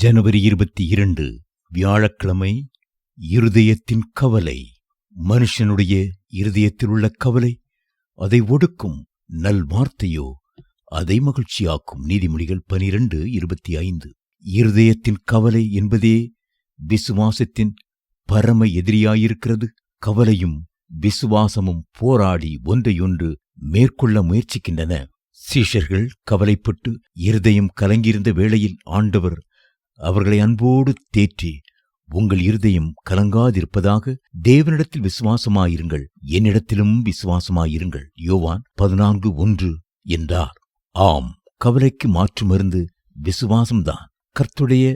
ஜனவரி 22 வியாழக்கிழமை. இருதயத்தின் கவலை. மனுஷனுடைய இருதயத்தில் உள்ள கவலை அதை ஒடுக்கும், நல்வார்த்தையோ அதை மகிழ்ச்சியாக்கும். நீதிமொழிகள் 12:25. இருதயத்தின் கவலை என்பதே விசுவாசத்தின் பரம எதிரியாயிருக்கிறது. கவலையும் விசுவாசமும் போராடி ஒன்றையொன்று மேற்கொள்ள முயற்சிக்கின்றன. சீஷர்கள் கவலைப்பட்டு இருதயம் கலங்கியிருந்த வேளையில் ஆண்டவர் அவர்களை அன்போடு தேற்றி, உங்கள் இருதயம் கலங்காதிருப்பதாக தேவனிடத்தில் விசுவாசமாயிருங்கள், என்னிடத்திலும் விசுவாசமாயிருங்கள், யோவான் 14:1 என்றார். ஆம், கவலைக்கு மாற்று மருந்து விசுவாசம்தான். கர்த்தருடைய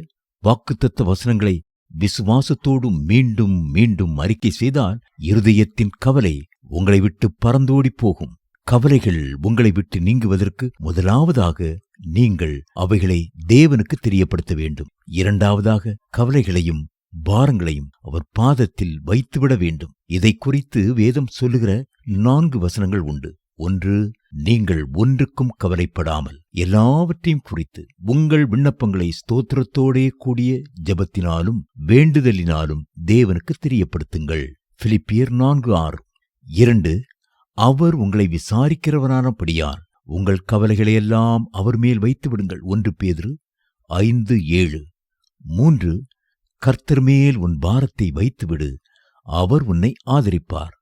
வாக்குத்தத்த வசனங்களை விசுவாசத்தோடு மீண்டும் மீண்டும் அறிக்கை செய்தால் இருதயத்தின் கவலை உங்களை விட்டு பறந்தோடி போகும். கவலைகள் உங்களை விட்டு நீங்குவதற்கு முதலாவதாக நீங்கள் அவைகளை தேவனுக்கு தெரியப்படுத்த வேண்டும். இரண்டாவதாக கவலைகளையும் பாரங்களையும் அவர் பாதத்தில் வைத்துவிட வேண்டும். இதை குறித்து வேதம் சொல்லுகிற 4 வசனங்கள் உண்டு. 1, நீங்கள் ஒன்றுக்கும் கவலைப்படாமல் எல்லாவற்றையும் குறித்து உங்கள் விண்ணப்பங்களை ஸ்தோத்திரத்தோடே கூடிய ஜெபத்தினாலும் வேண்டுதலினாலும் தேவனுக்கு தெரியப்படுத்துங்கள். பிலிப்பியர் 4:6. 2, அவர் உங்களை விசாரிக்கிறவரானபடியால் உங்கள் கவலைகளையெல்லாம் அவர் மேல் வைத்து விடுங்கள். 1 பேதுரு 5:7. 3, கர்த்தர் மேல் உன் பாரத்தை வைத்துவிடு, அவர் உன்னை ஆதரிப்பார்.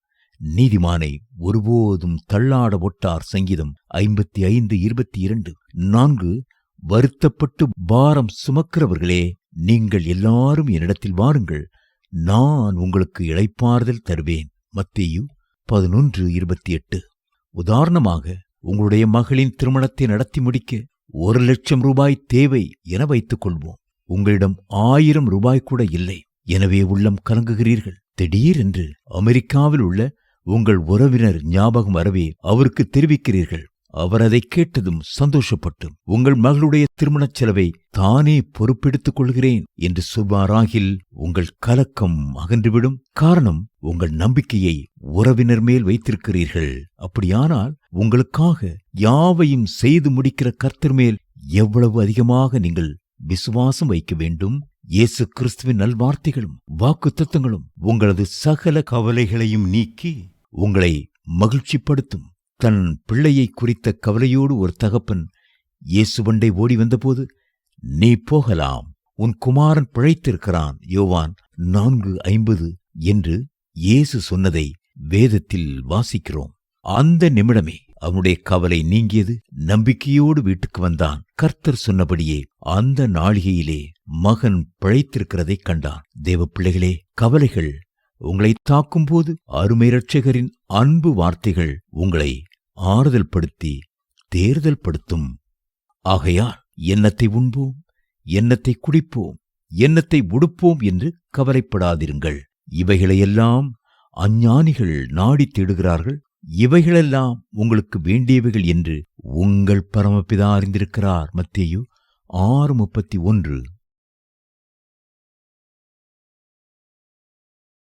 நீதிமானை ஒருபோதும் தள்ளாட ஒட்டார். சங்கீதம் 55:22. 4, வருத்தப்பட்டு பாரம் சுமக்கிறவர்களே, நீங்கள் எல்லாரும் என்னிடத்தில் வாருங்கள், நான் உங்களுக்கு இளைப்பாறுதல் தருவேன். மத்தேயு 11:28. உதாரணமாக, உங்களுடைய மகளின் திருமணத்தை நடத்தி முடிக்க 1,00,000 ரூபாய் தேவை என வைத்துக் கொள்வோம். உங்களிடம் 1000 ரூபாய் கூட இல்லை. எனவே உள்ளம் கலங்குகிறீர்கள். திடீரென்று அமெரிக்காவில் உள்ள உங்கள் உறவினர் ஞாபகம் வரவே அவருக்கு தெரிவிக்கிறீர்கள். அவர் அதை கேட்டதும் சந்தோஷப்பட்டு உங்கள் மகளுடைய திருமணச் செலவை தானே பொறுப்பெடுத்துக் கொள்கிறேன் என்று சொல்வாராகில் உங்கள் கலக்கம் அகன்றுவிடும். காரணம், உங்கள் நம்பிக்கையை உறவினர் மேல் வைத்திருக்கிறீர்கள். அப்படியானால் உங்களுக்காக யாவையும் செய்து முடிக்கிற கர்த்தர் மேல் எவ்வளவு அதிகமாக நீங்கள் விசுவாசம் வைக்க வேண்டும். இயேசு கிறிஸ்துவின் நல்வார்த்தைகளும் வாக்குத்தத்தங்களும் உங்களது சகல கவலைகளையும் நீக்கி உங்களை மகிழ்ச்சிப்படுத்தும். தன் பிள்ளையை குறித்த கவலையோடு ஒரு தகப்பன் இயேசுவண்டை ஓடி வந்தபோது, நீ போகலாம், உன் குமாரன் பிழைத்திருக்கிறான், யோவான் 4:50 என்று இயேசு சொன்னதை வேதத்தில் வாசிக்கிறோம். அந்த நிமிடமே அவனுடைய கவலை நீங்கியது. நம்பிக்கையோடு வீட்டுக்கு வந்தான். கர்த்தர் சொன்னபடியே அந்த நாளிகையிலே மகன் பிழைத்திருக்கிறதை கண்டான். தேவ பிள்ளைகளே, கவலைகள் உங்களை தாக்கும்போது அருமை இரட்சகரின் அன்பு வார்த்தைகள் உங்களை ஆறுதல் படுத்தி தேர்தல் படுத்தும். ஆகையால் என்னத்தை உண்போம், என்னத்தை குடிப்போம், என்னத்தை உடுப்போம் என்று கவலைப்படாதிருங்கள். இவைகளையெல்லாம் அஞ்ஞானிகள் நாடி தேடுகிறார்கள். இவைகளெல்லாம் உங்களுக்கு வேண்டியவைகள் என்று உங்கள் பரமபிதா அறிந்திருக்கிறார். மத்தேயு 6:31.